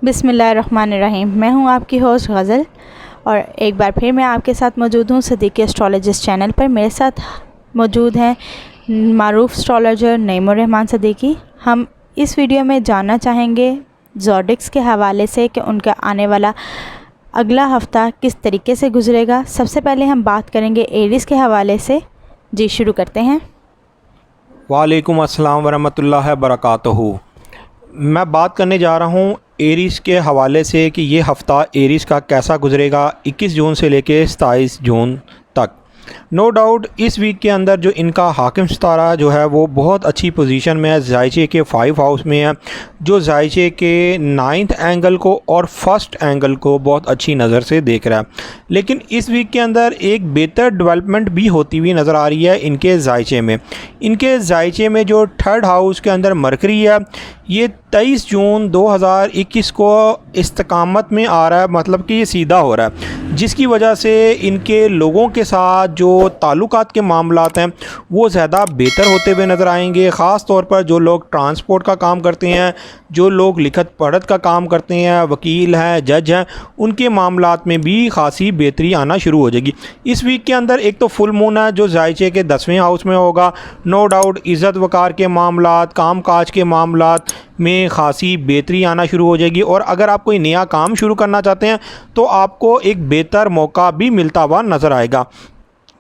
बिस्मिल्लाहिर्रहमानिर्रहीम। मैं हूं आपकी होस्ट गज़ल और एक बार फिर मैं आपके साथ मौजूद हूं सिद्दीकी एस्ट्रोलॉजिस्ट चैनल पर। मेरे साथ मौजूद हैं मारूफ एस्ट्रोलॉजर नईमुर्रहमान सिद्दीकी। हम इस वीडियो में जानना चाहेंगे ज़ोडिक्स के हवाले से कि उनका आने वाला अगला हफ़्ता किस तरीके से गुजरेगा। सबसे पहले हम बात करेंगे एरीज़ के हवाले से। जी शुरू करते हैं। वालेकुम अस्सलाम वरहमतुल्लाहि वबरकातुहू। मैं बात करने जा रहा हूँ एरीज़ के हवाले से कि ये हफ़्ता एरीज़ का कैसा गुजरेगा 21 जून से लेके 27 जून तक। नो डाउट इस वीक के अंदर जो इनका हाकिम सितारा जो है वो बहुत अच्छी पोजीशन में है, जायचे के 5 हाउस में है, जो जायचे के 9th एंगल को और फर्स्ट एंगल को बहुत अच्छी नज़र से देख रहा है। लेकिन इस वीक के अंदर एक बेहतर डेवलपमेंट भी होती हुई नज़र आ रही है इनके जायचे में। इनके जायचे में जो 3rd हाउस के अंदर मरकरी है, ये 23 जून 2021 को इस्तकामत में आ रहा है, मतलब कि ये सीधा हो रहा है, जिसकी वजह से इनके लोगों के साथ जो ताल्लुकात के मामलात हैं वो ज़्यादा बेहतर होते हुए नज़र आएंगे। ख़ास तौर पर जो लोग ट्रांसपोर्ट का काम करते हैं, जो लोग लिखत पढ़त का काम करते हैं, वकील हैं, जज हैं, उनके मामलात में भी खासी बेहतरी आना शुरू हो जाएगी। इस वीक के अंदर एक तो फुल मून है जो जायचे के 10वें हाउस में होगा। नो डाउट इज़्ज़त वक़ार के मामलात, काम काज के मामलात में खासी बेहतरी आना शुरू हो जाएगी। और अगर आप कोई नया काम शुरू करना चाहते हैं तो आपको एक बेहतर मौका भी मिलता हुआ नज़र आएगा।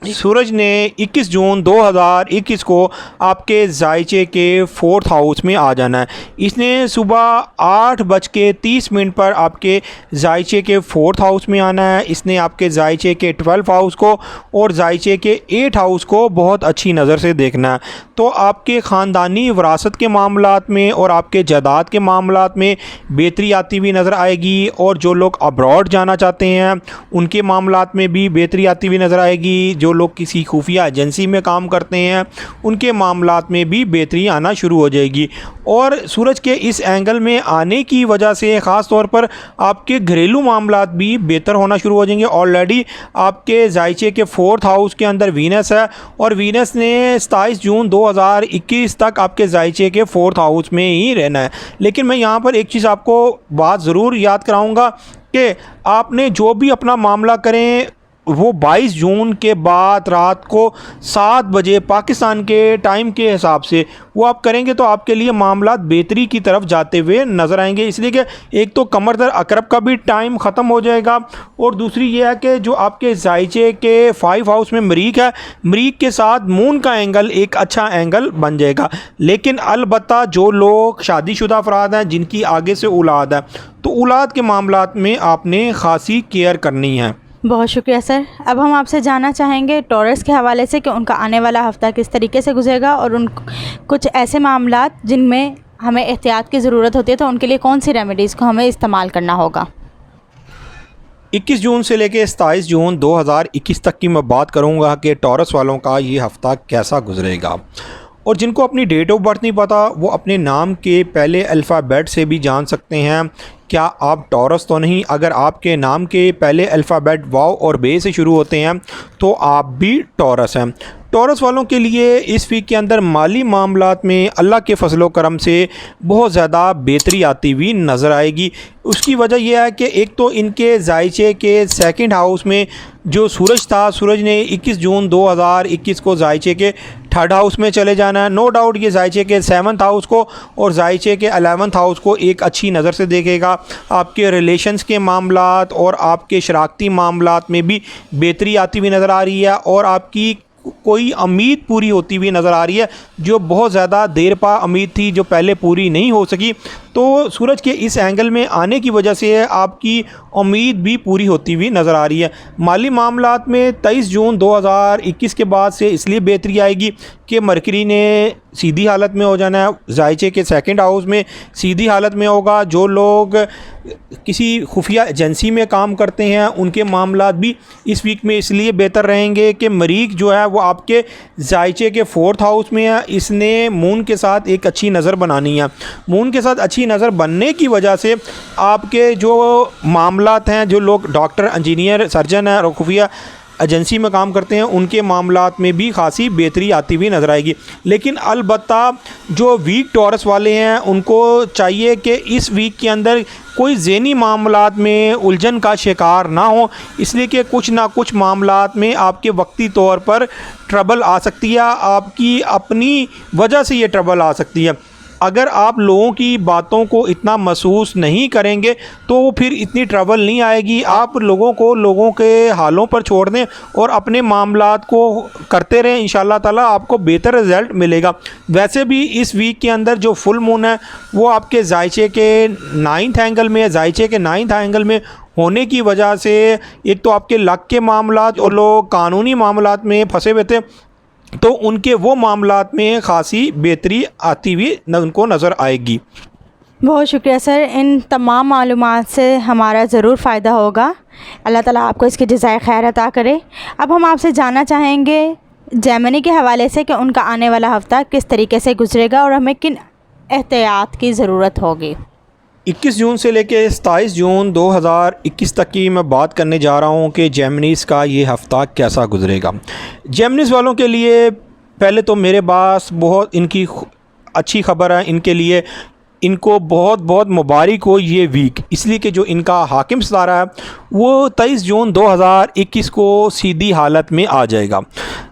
सूरज ने 21 जून 2021 को आपके जायचे के 4th हाउस में आ जाना है। इसने सुबह 8:30 पर आपके जायचे के 4th हाउस में आना है। इसने आपके जायचे के 12th हाउस को और जायचे के 8th हाउस को बहुत अच्छी नज़र से देखना है। तो आपके ख़ानदानी विरासत के मामलात में और आपके जायदाद के मामलात में बेहतरी आती हुई नज़र आएगी। और जो लोग अब्रॉड जाना चाहते हैं उनके मामलात में भी बेहतरी आती हुई नज़र आएगी। जो लोग किसी खुफिया एजेंसी में काम करते हैं उनके मामलात में भी बेहतरी आना शुरू हो जाएगी। और सूरज के इस एंगल में आने की वजह से ख़ास तौर पर आपके घरेलू मामलात भी बेहतर होना शुरू हो जाएंगे। ऑलरेडी आपके जायचे के 4th हाउस के अंदर वीनस है और वीनस ने 27 जून 2021 तक आपके जायचे के 4th हाउस में ही रहना है। लेकिन मैं यहाँ पर एक चीज़ आपको बात ज़रूर याद कराऊँगा कि आपने जो भी अपना मामला करें वो 22 जून के बाद रात को 7 बजे पाकिस्तान के टाइम के हिसाब से वो आप करेंगे तो आपके लिए मामला बेहतरी की तरफ जाते हुए नज़र आएंगे। इसलिए कि एक तो कमर दर अकरब का भी टाइम ख़त्म हो जाएगा और दूसरी ये है कि जो आपके जायचे के 5 हाउस में मरीक है, मरीक के साथ मून का एंगल एक अच्छा एंगल बन जाएगा। लेकिन अलबत्ता जो लोग शादीशुदा अफराद हैं जिनकी आगे से औलाद है तो औलाद के मामलात में आपने ख़ासी केयर करनी है। बहुत शुक्रिया सर। अब हम आपसे जानना चाहेंगे टॉरस के हवाले से कि उनका आने वाला हफ़्ता किस तरीके से गुजरेगा और उन कुछ ऐसे मामलात जिनमें हमें एहतियात की ज़रूरत होती है तो उनके लिए कौन सी रेमेडीज़ को हमें इस्तेमाल करना होगा। 21 जून से लेकर 27 जून 2021 तक की मैं बात करूंगा कि टॉरस वालों का ये हफ़्ता कैसा गुजरेगा। और जिनको अपनी डेट ऑफ बर्थ नहीं पता वो अपने नाम के पहले अल्फ़ाबेट से भी जान सकते हैं क्या आप टॉरस तो नहीं। अगर आपके नाम के पहले अल्फ़ाबेट वाव और बे से शुरू होते हैं तो आप भी टॉरस हैं। टॉरस वालों के लिए इस वीक के अंदर माली मामलात में अल्लाह के फजलो करम से बहुत ज़्यादा बेहतरी आती हुई नज़र आएगी। उसकी वजह यह है कि एक तो इनके जायचे के 2nd हाउस में जो सूरज था, सूरज ने 21 जून 2021 को जायचे के 3rd हाउस में चले जाना है। नो डाउट ये जायचे के 7th हाउस को और जायचे के 11th हाउस को एक अच्छी नज़र से देखेगा। आपके रिलेशंस के मामलात और आपके शराकती मामलात में भी बेहतरी आती हुई नज़र आ रही है और आपकी कोई उम्मीद पूरी होती हुई नज़र आ रही है जो बहुत ज़्यादा देर पा उम्मीद थी जो पहले पूरी नहीं हो सकी। तो सूरज के इस एंगल में आने की वजह से आपकी उम्मीद भी पूरी होती हुई नज़र आ रही है। माली मामलात में 23 जून 2021 के बाद से इसलिए बेहतरी आएगी कि मरकरी ने सीधी हालत में हो जाना है, जायचे के 2nd हाउस में सीधी हालत में होगा। जो लोग किसी खुफिया एजेंसी में काम करते हैं उनके मामलात भी इस वीक में इसलिए बेहतर रहेंगे कि मरीक जो है वो आपके जायचे के 4th हाउस में है। इसने मून के साथ एक अच्छी नज़र बनानी है। मून के साथ अच्छी नज़र बनने की वजह से आपके जो मामलात हैं, जो लोग डॉक्टर, इंजीनियर, सर्जन हैं और खुफिया एजेंसी में काम करते हैं उनके मामलात में भी खासी बेहतरी आती हुई नज़र आएगी। लेकिन अलबत्ता जो वीक टॉरस वाले हैं उनको चाहिए कि इस वीक के अंदर कोई ज़हनी मामलात में उलझन का शिकार ना हो, इसलिए कि कुछ ना कुछ मामलात में आपके वक्ती तौर पर ट्रबल आ सकती है, आपकी अपनी वजह से ये ट्रबल आ सकती है। अगर आप लोगों की बातों को इतना महसूस नहीं करेंगे तो फिर इतनी ट्रबल नहीं आएगी। आप लोगों को लोगों के हालों पर छोड़ दें और अपने मामलात को करते रहें, इंशाल्लाह ताला आपको बेहतर रिज़ल्ट मिलेगा। वैसे भी इस वीक के अंदर जो फुल मून है वो आपके जायचे के 9th एंगल में, जायचे के 9th एंगल में होने की वजह से एक तो आपके लक के मामलात और लोग कानूनी मामलात में फंसे हुए थे तो उनके वो मामलात में खासी बेहतरी आती हुई उनको नज़र आएगी। बहुत शुक्रिया सर, इन तमाम मालूमात से हमारा ज़रूर फ़ायदा होगा। अल्लाह ताला आपको इसकी जज़ाए खैर अता करे। अब हम आपसे जानना चाहेंगे जेमिनी के हवाले से कि उनका आने वाला हफ़्ता किस तरीके से गुजरेगा और हमें किन एहतियात की ज़रूरत होगी। 21 जून से लेकर 27 जून 2021 तक की मैं बात करने जा रहा हूँ कि जेमिनीस का ये हफ़्ता कैसा गुजरेगा। जेमिनीस वालों के लिए पहले तो मेरे पास बहुत इनकी अच्छी खबर है, इनके लिए इनको बहुत बहुत मुबारक हो ये वीक, इसलिए कि जो इनका हाकिम सितारा है वो 23 जून 2021 को सीधी हालत में आ जाएगा।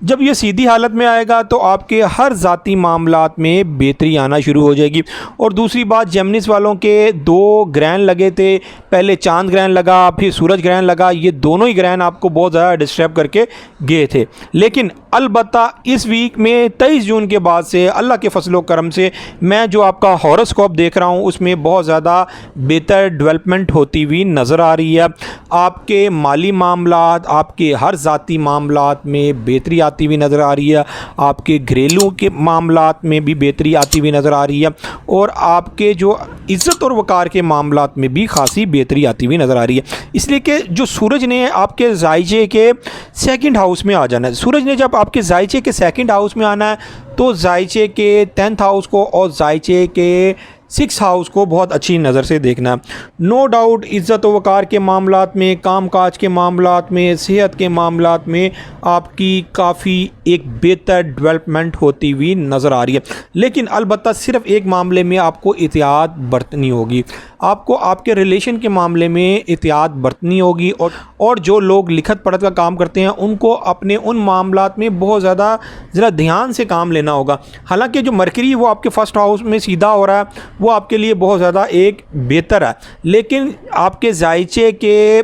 जब ये सीधी हालत में आएगा तो आपके हर ज़ाती मामलात में बेहतरी आना शुरू हो जाएगी। और दूसरी बात, जेमिनीस वालों के 2 ग्रहण लगे थे, पहले चांद ग्रहण लगा फिर सूरज ग्रहण लगा, ये दोनों ही ग्रहण आपको बहुत ज़्यादा डिस्टर्ब करके गए थे। लेकिन अलबत्ता इस वीक में 23 जून के बाद से अल्लाह के फजल व करम से मैं जो आपका हॉरोस्कोप देख रहा हूँ उसमें बहुत ज़्यादा बेहतर डेवलपमेंट होती हुई नज़र आ रही है। आपके माली मामलात, आपके हर ज़ाती मामलात में बेहतरी आती हुई नज़र आ रही है, आपके घरेलू के मामलात में भी बेहतरी आती हुई नज़र आ रही है और आपके जो इज़्ज़त और वक़ार के मामलात में भी खासी बेहतरी आती हुई नज़र आ रही है। इसलिए कि जो सूरज ने आपके जायचे के 2nd हाउस में आ जाना है, सूरज ने जब आपके जायचे के 2nd हाउस में आना है तो जायचे के 10th हाउस को और जायचे के 6th हाउस को बहुत अच्छी नज़र से देखना। नो डाउट इज़्ज़त व वक़ार के मामलात में, काम काज के मामलात में, सेहत के मामलात में आपकी काफ़ी एक बेहतर डेवलपमेंट होती हुई नज़र आ रही है। लेकिन अलबत्ता सिर्फ़ एक मामले में आपको एहतियात बरतनी होगी, आपको आपके रिलेशन के मामले में एहतियात बरतनी होगी। और जो लोग लिखत पढ़त का काम करते हैं उनको अपने उन मामलात में बहुत ज़्यादा ज़रा ध्यान से काम लेना होगा। हालांकि जो मरकरी वो आपके 1st हाउस में सीधा हो रहा है वो आपके लिए बहुत ज़्यादा एक बेहतर है, लेकिन आपके जायचे के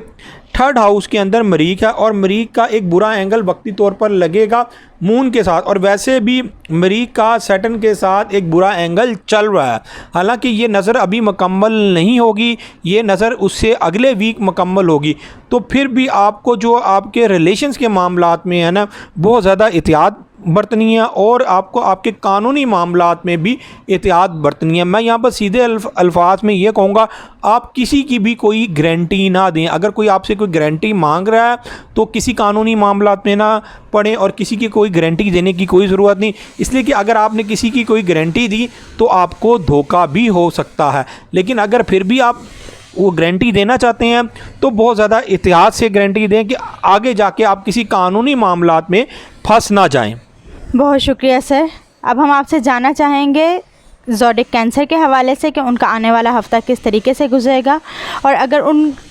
3rd हाउस के अंदर मरीख है और मरीख का एक बुरा एंगल वक्ती तौर पर लगेगा मून के साथ, और वैसे भी मरीख का सैटर्न के साथ एक बुरा एंगल चल रहा है। हालांकि ये नज़र अभी मुकम्मल नहीं होगी, ये नज़र उससे अगले वीक मुकम्मल होगी। तो फिर भी आपको जो आपके रिलेशंस के मामलात में है ना बहुत ज़्यादा एहतियात बरतनी है और आपको आपके कानूनी मामलात में भी एहतियात बरतनी है। मैं यहाँ पर सीधे अल्फाज में ये कहूँगा, आप किसी की भी कोई गारंटी ना दें। अगर कोई आपसे कोई गारंटी मांग रहा है तो किसी कानूनी मामलात में ना पड़ें और किसी की कोई गारंटी देने की कोई ज़रूरत नहीं, इसलिए कि अगर आपने किसी की कोई गारंटी दी तो आपको धोखा भी हो सकता है। लेकिन अगर फिर भी आप वो गारंटी देना चाहते हैं तो बहुत ज़्यादा एहतियात से गारंटी दें कि आगे जाके आप किसी कानूनी मामलात में फंस ना जाएं। बहुत शुक्रिया सर। अब हम आपसे जानना चाहेंगे ज़ोडिक कैंसर के हवाले से कि उनका आने वाला हफ़्ता किस तरीके से गुजरेगा और अगर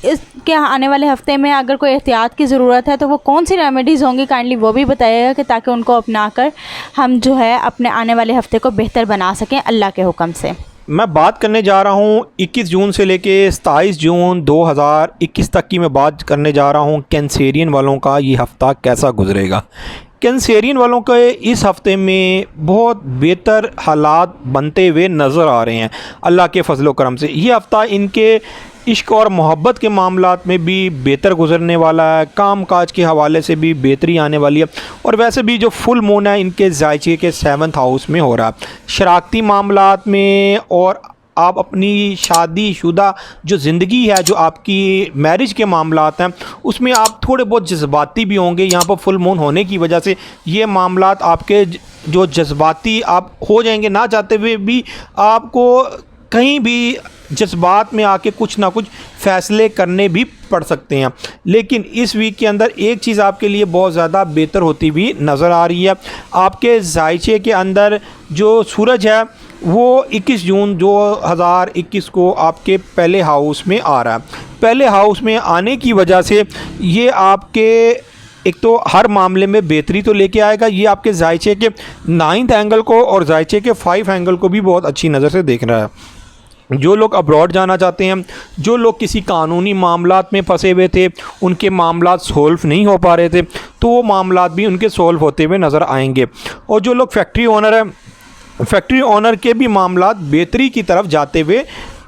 इसके आने वाले हफ़्ते में अगर कोई एहतियात की ज़रूरत है तो वो कौन सी रेमेडीज़ होंगी, काइंडली वो भी बताइएगा कि ताकि उनको अपना कर हम जो है अपने आने वाले हफ़्ते को बेहतर बना सकें अल्लाह के हुक्म से। मैं बात करने जा रहा हूँ 21 जून से लेके 27 जून 2021 तक की मैं बात करने जा रहा हूँ कैंसेरियन वालों का ये हफ़्ता कैसा गुजरेगा। कैंसेरियन वालों के इस हफ़्ते में बहुत बेहतर हालात बनते हुए नज़र आ रहे हैं अल्लाह के फजल व करम से। ये हफ़्ता इनके इश्क और मोहब्बत के मामलात में भी बेहतर गुजरने वाला है, काम काज के हवाले से भी बेहतरी आने वाली है और वैसे भी जो फुल मून है इनके जायचे के 7th हाउस में हो रहा है। शराकती मामलात में और आप अपनी शादीशुदा जो ज़िंदगी है, जो आपकी मैरिज के मामलात हैं उसमें आप थोड़े बहुत जज्बाती भी होंगे। यहाँ पर फुल मून होने की वजह से ये मामलात आपके जो जज्बाती आप हो जाएंगे, ना चाहते हुए भी आपको कहीं भी जज्बात में आके कुछ ना कुछ फ़ैसले करने भी पड़ सकते हैं। लेकिन इस वीक के अंदर एक चीज़ आपके लिए बहुत ज़्यादा बेहतर होती हुई नज़र आ रही है। आपके ज़ायचे के अंदर जो सूरज है वो 21 जून 2021 को आपके पहले हाउस में आ रहा है। पहले हाउस में आने की वजह से ये आपके एक तो हर मामले में बेहतरी तो लेके आएगा, ये आपके ज़ायचे के 9th एंगल को और ज़ायचे के 5 एंगल को भी बहुत अच्छी नज़र से देख रहा है। जो लोग अब्रॉड जाना चाहते हैं, जो लोग किसी कानूनी मामलात में फंसे हुए थे, उनके मामलात सॉल्व नहीं हो पा रहे थे, तो वो मामलात भी उनके सॉल्व होते हुए नज़र आएंगे। और जो लोग फैक्ट्री ओनर हैं, फैक्ट्री ओनर के भी मामलात बेहतरी की तरफ जाते हुए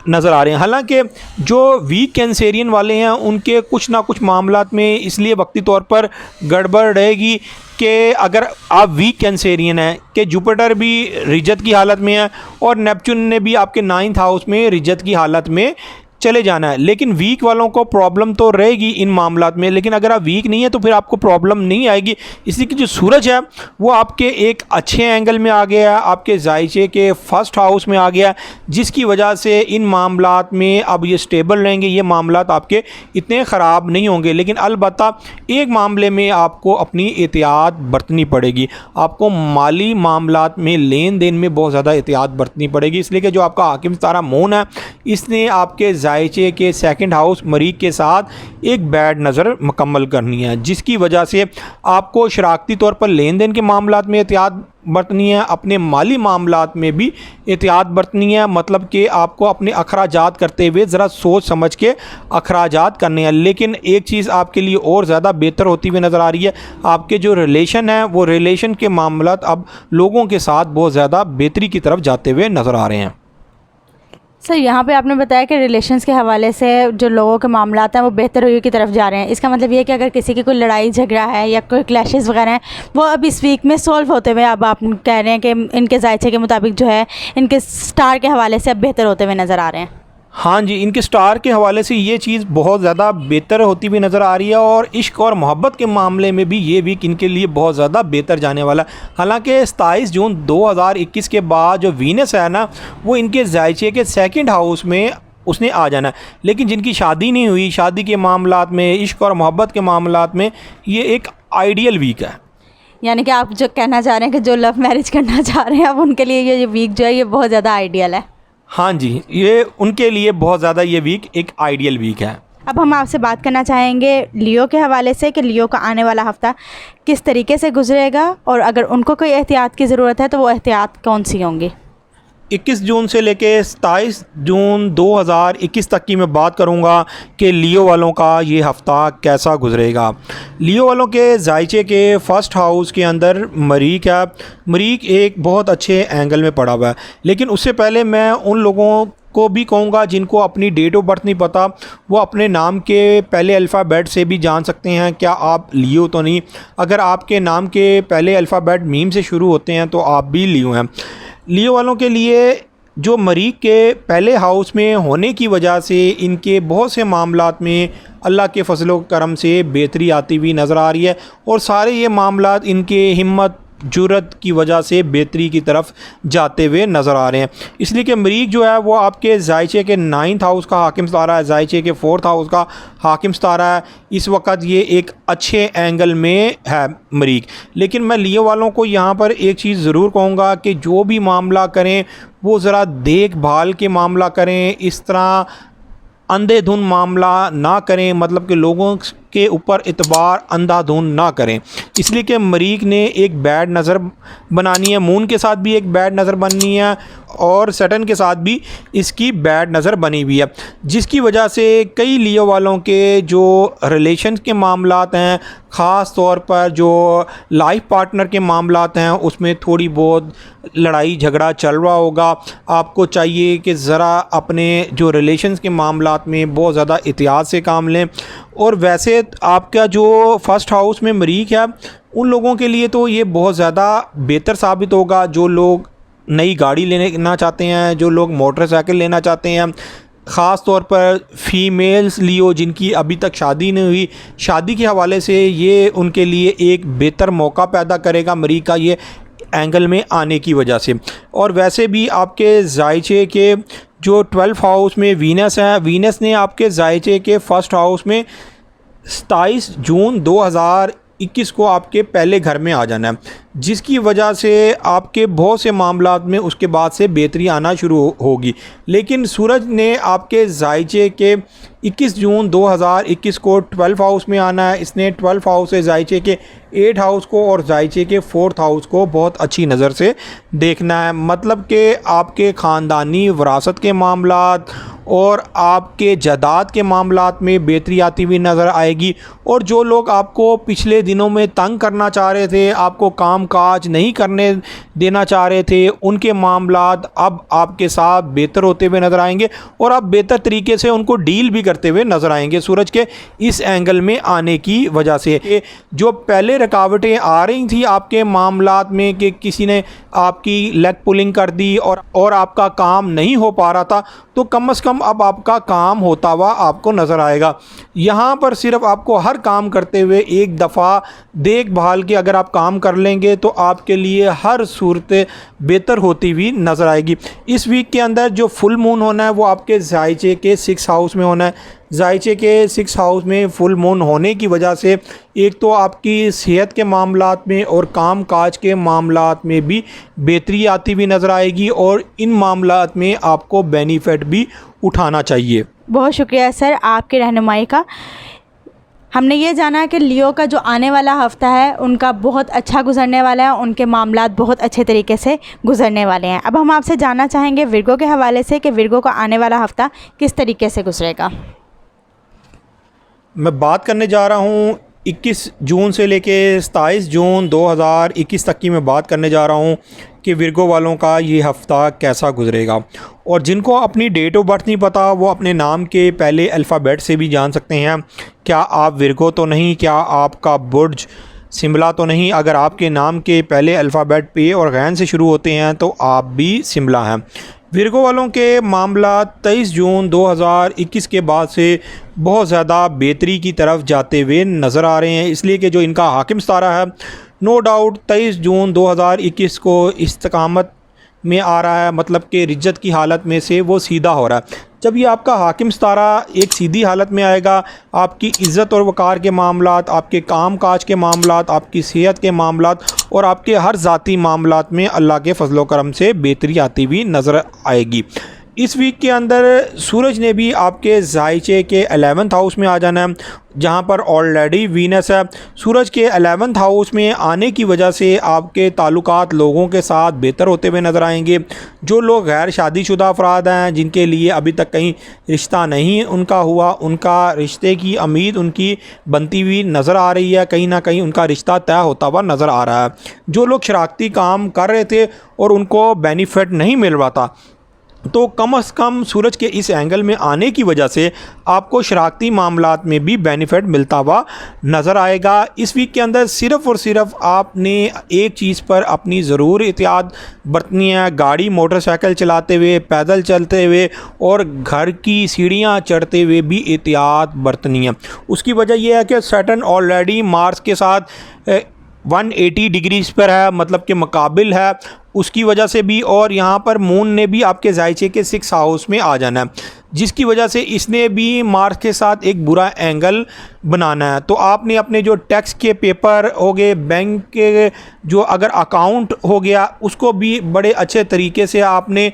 नज़र आ रहे हैं। हालांकि जो वीक कैंसेरियन वाले हैं उनके कुछ ना कुछ मामलात में इसलिए वक्ती तौर पर गड़बड़ रहेगी कि अगर आप वीक कैंसेरियन हैं कि जुपिटर भी रिजत की हालत में है और नेपच्यून ने भी आपके 9th हाउस में रिजत की हालत में चले जाना है। लेकिन वीक वालों को प्रॉब्लम तो रहेगी इन मामलात में, लेकिन अगर आप वीक नहीं है तो फिर आपको प्रॉब्लम नहीं आएगी, इसलिए कि जो सूरज है वो आपके एक अच्छे एंगल में आ गया है, आपके ज़ायचे के 1st हाउस में आ गया, जिसकी वजह से इन मामलात में अब ये स्टेबल रहेंगे, ये मामलात आपके इतने ख़राब नहीं होंगे। लेकिन अलबत्ता एक मामले में आपको अपनी एहतियात बरतनी पड़ेगी, आपको माली मामलात में लेन देन में बहुत ज़्यादा एहतियात बरतनी पड़ेगी, इसलिए कि जो आपका हाकिम सितारा मून है इसने आपके ज़ायचे के 2nd हाउस मरीख के साथ एक बैड नज़र मुकम्मल करनी है, जिसकी वजह से आपको शराकती तौर पर लेन देन के मामलात में एहतियात बरतनी है, अपने माली मामलात में भी एहतियात बरतनी है। मतलब कि आपको अपने अखराजात करते हुए ज़रा सोच समझ के अखराजात करने हैं। लेकिन एक चीज़ आपके लिए और ज़्यादा बेहतर होती हुई नज़र आ रही है, आपके जो रिलेशन है वो रिलेशन के मामलात अब लोगों के साथ बहुत ज़्यादा बेहतरी की तरफ जाते हुए नज़र आ रहे हैं। सर यहाँ पे आपने बताया कि रिलेशंस के हवाले से जो लोगों के मामलात हैं वो बेहतर हुई की तरफ जा रहे हैं। इसका मतलब ये है कि अगर किसी की कोई लड़ाई झगड़ा है या कोई क्लैशेस वगैरह हैं वो अब इस वीक में सॉल्व होते हुए, अब आप कह रहे हैं कि इनके ज़ायचे के मुताबिक जो है इनके स्टार के हवाले से अब बेहतर होते हुए नज़र आ रहे हैं। हाँ जी, इनके स्टार के हवाले से ये चीज़ बहुत ज़्यादा बेहतर होती हुई नज़र आ रही है और इश्क और मोहब्बत के मामले में भी ये वीक इनके लिए बहुत ज़्यादा बेहतर जाने वाला है। हालांकि 27 जून 2021 के बाद जो वीनस है ना वो इनके ज़ायचे के 2nd हाउस में उसने आ जाना है। लेकिन जिनकी शादी नहीं हुई, शादी के मामलात में, इश्क और मोहब्बत के मामलात में ये एक आइडियल वीक है। यानी कि आप जो कहना चाह रहे हैं कि जो लव मैरिज करना चाह रहे हैं अब उनके लिए ये वीक जो है ये बहुत ज़्यादा आइडियल है। हाँ जी, ये उनके लिए बहुत ज़्यादा ये वीक एक आइडियल वीक है। अब हम आपसे बात करना चाहेंगे लियो के हवाले से कि लियो का आने वाला हफ़्ता किस तरीके से गुजरेगा और अगर उनको कोई एहतियात की ज़रूरत है तो वो एहतियात कौन सी होंगी। 21 जून से लेके 27 जून 2021 तक की मैं बात करूंगा कि लियो वालों का ये हफ़्ता कैसा गुजरेगा। लियो वालों के ज़ायचे के 1st हाउस के अंदर मरीख है। मरीख एक बहुत अच्छे एंगल में पड़ा हुआ है, लेकिन उससे पहले मैं उन लोगों को भी कहूँगा जिनको अपनी डेट ऑफ बर्थ नहीं पता, वो अपने नाम के पहले अल्फ़ाबेट से भी जान सकते हैं क्या आप लियो तो नहीं। अगर आपके नाम के पहले अल्फ़ाबेट मीम से शुरू होते हैं तो आप भी लियो हैं। लियो वालों के लिए जो मरीख के पहले हाउस में होने की वजह से इनके बहुत से मामलात में अल्लाह के फजल व करम से बेहतरी आती हुई नज़र आ रही है और सारे ये मामलात इनके हिम्मत जुरत की वजह से बेहतरी की तरफ जाते हुए नज़र आ रहे हैं। इसलिए कि मरीख जो है वो आपके ज़ायचे के 9th हाउस का हाकिम सितारा है, ज़ायचे के 4th हाउस का हाकिम सितारा है। इस वक्त ये एक अच्छे एंगल में है मरीख। लेकिन मैं लियो वालों को यहाँ पर एक चीज़ ज़रूर कहूँगा कि जो भी मामला करें वो ज़रा देखभाल के मामला करें, इस तरह अंधेधुन मामला ना करें, मतलब कि लोगों के ऊपर इतबार अंधाधुन ना करें। इसलिए कि मरीख ने एक बैड नज़र बनानी है, मून के साथ भी एक बैड नज़र बननी है और सैटर्न के साथ भी इसकी बैड नज़र बनी हुई है, जिसकी वजह से कई लियो वालों के जो रिलेशन के मामलात हैं, ख़ास तौर पर जो लाइफ पार्टनर के मामलात हैं उसमें थोड़ी बहुत लड़ाई झगड़ा चल रहा होगा। आपको चाहिए कि ज़रा अपने जो रिलेशंस के मामलात में बहुत ज़्यादा एहतियात से काम लें। और वैसे आपका जो 1st हाउस में मरीख है उन लोगों के लिए तो ये बहुत ज़्यादा बेहतर साबित होगा। जो लोग नई गाड़ी लेना चाहते हैं, जो लोग मोटरसाइकिल लेना चाहते हैं, ख़ास तौर पर फ़ीमेल्स लियो जिनकी अभी तक शादी नहीं हुई, शादी के हवाले से ये उनके लिए एक बेहतर मौका पैदा करेगा मरीख का ये एंगल में आने की वजह से। और वैसे भी आपके ज़ायचे के जो 12th हाउस में वीनस है, वीनस ने आपके ज़ायचे के फर्स्ट हाउस में 27 जून 2021 को आपके पहले घर में आ जाना है, जिसकी वजह से आपके बहुत से मामलात में उसके बाद से बेहतरी आना शुरू होगी। लेकिन सूरज ने आपके ज़ायचे के 21 जून 2021 को 12th हाउस में आना है। इसने 12th हाउस से ज़ायचे के 8 हाउस को और ज़ायचे के 4th हाउस को बहुत अच्छी नज़र से देखना है। मतलब कि आपके ख़ानदानी वरासत के मामलात और आपके जायदाद के मामलात में बेहतरी आती हुई नज़र आएगी। और जो लोग आपको पिछले दिनों में तंग करना चाह रहे थे, आपको काम काज नहीं करने देना चाह रहे थे, उनके मामलात अब आपके साथ बेहतर होते हुए नज़र आएंगे और आप बेहतर तरीके से उनको डील भी करते हुए नज़र आएंगे सूरज के इस एंगल में आने की वजह से। जो पहले रुकावटें आ रही थी आपके मामलात में कि किसी ने आपकी लेग पुलिंग कर दी और आपका काम नहीं हो पा रहा था, तो कम से कम अब आपका काम होता हुआ आपको नज़र आएगा। यहाँ पर सिर्फ आपको हर काम करते हुए एक दफ़ा देखभाल के अगर आप काम कर लेंगे तो आपके लिए हर सूरत बेहतर होती हुई नज़र आएगी। इस वीक के अंदर जो फुल मून होना है वो आपके ज़ायचे के 6 हाउस में होना है। ज़ायचे के 6 हाउस में फुल मून होने की वजह से एक तो आपकी सेहत के मामलात में और काम काज के मामलात में भी बेहतरी आती हुई नज़र आएगी और इन मामलात में आपको बेनिफिट भी उठाना चाहिए। बहुत शुक्रिया सर आपकी रहनुमाई का। हमने ये जाना कि लियो का जो आने वाला हफ़्ता है उनका बहुत अच्छा गुजरने वाला है, उनके मामलात बहुत अच्छे तरीके से गुजरने वाले हैं। अब हम आपसे जानना चाहेंगे विर्गो के हवाले से कि विर्गो का आने वाला हफ़्ता किस तरीके से गुजरेगा। मैं बात करने जा रहा हूँ 21 जून से लेके 27 जून 2021 तक की मैं बात करने जा रहा हूँ कि विर्गो वालों का ये हफ़्ता कैसा गुजरेगा। और जिनको अपनी डेट ऑफ बर्थ नहीं पता वो अपने नाम के पहले अल्फ़ाबेट से भी जान सकते हैं। क्या आप विर्गो तो नहीं, क्या आपका बुर्ज शिमला तो नहीं। अगर आपके नाम के पहले अल्फ़ाबेट पे और गैन से शुरू होते हैं तो आप भी शिमला हैं। विर्गो वालों के मामला 23 जून 2021 के बाद से बहुत ज़्यादा बेहतरी की तरफ जाते हुए नज़र आ रहे हैं, इसलिए कि जो इनका हाकिम सितारा है नो डाउट 23 जून 2021 को इस्तकामत में आ रहा है, मतलब कि रिज्जत की हालत में से वो सीधा हो रहा है। जब ये आपका हाकिम सितारा एक सीधी हालत में आएगा, आपकी इज़्ज़त और वक़ार के मामलात, आपके काम काज के मामलात, आपकी सेहत के मामलात और आपके हर ज़ाती मामलात में अल्लाह के फजलो करम से बेहतरी आती हुई नज़र आएगी। इस वीक के अंदर सूरज ने भी आपके ज़ायचे के 11th हाउस में आ जाना है, जहां पर ऑलरेडी वीनस है। सूरज के 11th हाउस में आने की वजह से आपके ताल्लुकात लोगों के साथ बेहतर होते हुए नज़र आएंगे। जो लोग गैर शादीशुदा अफराद हैं, जिनके लिए अभी तक कहीं रिश्ता नहीं उनका हुआ, उनका रिश्ते की उम्मीद उनकी बनती हुई नज़र आ रही है, कहीं ना कहीं उनका रिश्ता तय होता हुआ नज़र आ रहा है। जो लोग शराकती काम कर रहे थे और उनको बेनिफिट नहीं मिल रहा था, तो कम से कम सूरज के इस एंगल में आने की वजह से आपको शराकती मामलात में भी बेनिफिट मिलता हुआ नज़र आएगा। इस वीक के अंदर सिर्फ़ और सिर्फ आपने एक चीज़ पर अपनी ज़रूर एहतियात बरतनी है, गाड़ी मोटरसाइकिल चलाते हुए, पैदल चलते हुए और घर की सीढ़ियाँ चढ़ते हुए भी एहतियात बरतनी है। उसकी वजह यह है कि सैटर्न ऑलरेडी मार्स के साथ 180 डिग्रीज़ पर है, मतलब कि मुकाबिल है, उसकी वजह से भी। और यहाँ पर मून ने भी आपके ज़ायचे के 6 हाउस में आ जाना है, जिसकी वजह से इसने भी मार्स के साथ एक बुरा एंगल बनाना है। तो आपने अपने जो टैक्स के पेपर हो गए, बैंक के जो अगर अकाउंट हो गया, उसको भी बड़े अच्छे तरीके से आपने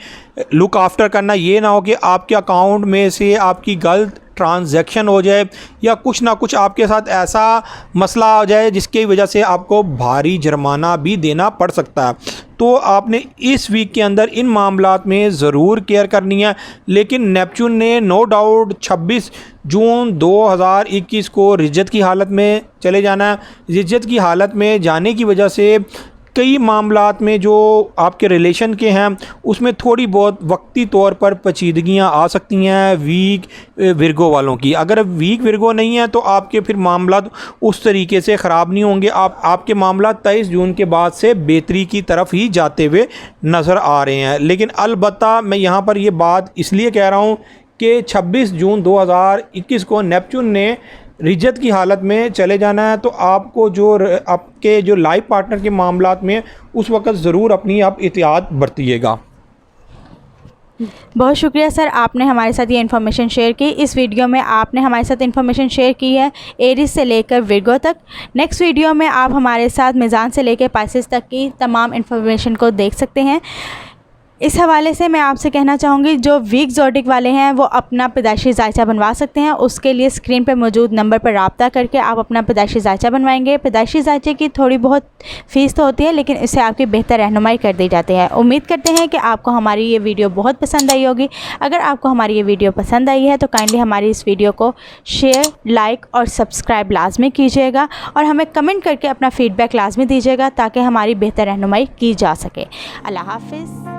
लुक आफ्टर करना। ये ना हो कि आपके अकाउंट में से आपकी गलत ट्रांजैक्शन हो जाए या कुछ ना कुछ आपके साथ ऐसा मसला आ जाए जिसकी वजह से आपको भारी जुर्माना भी देना पड़ सकता है। तो आपने इस वीक के अंदर इन मामलात में ज़रूर केयर करनी है। लेकिन नेपच्यून ने नो डाउट 26 जून 2021 को रिज्जत की हालत में चले जाना है। रिज्जत की हालत में जाने की वजह से कई मामलात में जो आपके रिलेशन के हैं उसमें थोड़ी बहुत वक्ती तौर पर पेचीदगियाँ आ सकती हैं वीक विर्गो वालों की। अगर वीक विर्गो नहीं है तो आपके फिर मामलात उस तरीके से ख़राब नहीं होंगे। आपके मामलात 23 जून के बाद से बेहतरी की तरफ ही जाते हुए नज़र आ रहे हैं। लेकिन अलबत्ता मैं यहाँ पर ये बात इसलिए कह रहा हूँ कि 26 जून 2021 को नेपच्यून ने रिज्जत की हालत में चले जाना है, तो आपको जो आपके जो लाइफ पार्टनर के मामलात में उस वक़्त ज़रूर अपनी आप एहतियात बरतिएगा। बहुत शुक्रिया सर, आपने हमारे साथ ये इन्फॉर्मेशन शेयर की। इस वीडियो में आपने हमारे साथ इन्फॉर्मेशन शेयर की है एरीज से लेकर विर्गो तक। नेक्स्ट वीडियो में आप हमारे साथ मीज़ान से लेकर पाइसेस तक की तमाम इन्फॉर्मेशन को देख सकते हैं। इस हवाले से मैं आपसे कहना चाहूँगी, जो वीक ज़ोडिक वाले हैं वो अपना पैदाइशी जायचा बनवा सकते हैं। उसके लिए स्क्रीन पर मौजूद नंबर पर रब्ता करके आप अपना पैदाइशी जायचा बनवाएंगे। पैदाइशी जायचे की थोड़ी बहुत फ़ीस तो होती है, लेकिन इससे आपकी बेहतर रहनुमाई कर दी जाती है। उम्मीद करते हैं कि आपको हमारी ये वीडियो बहुत पसंद आई होगी। अगर आपको हमारी ये वीडियो पसंद आई है तो काइंडली हमारी इस वीडियो को शेयर, लाइक और सब्सक्राइब लाजमी कीजिएगा और हमें कमेंट करके अपना फ़ीडबैक लाजमी दीजिएगा ताकि हमारी बेहतर रहनुमाई की जा सके। अल्लाह हाफ़िज़।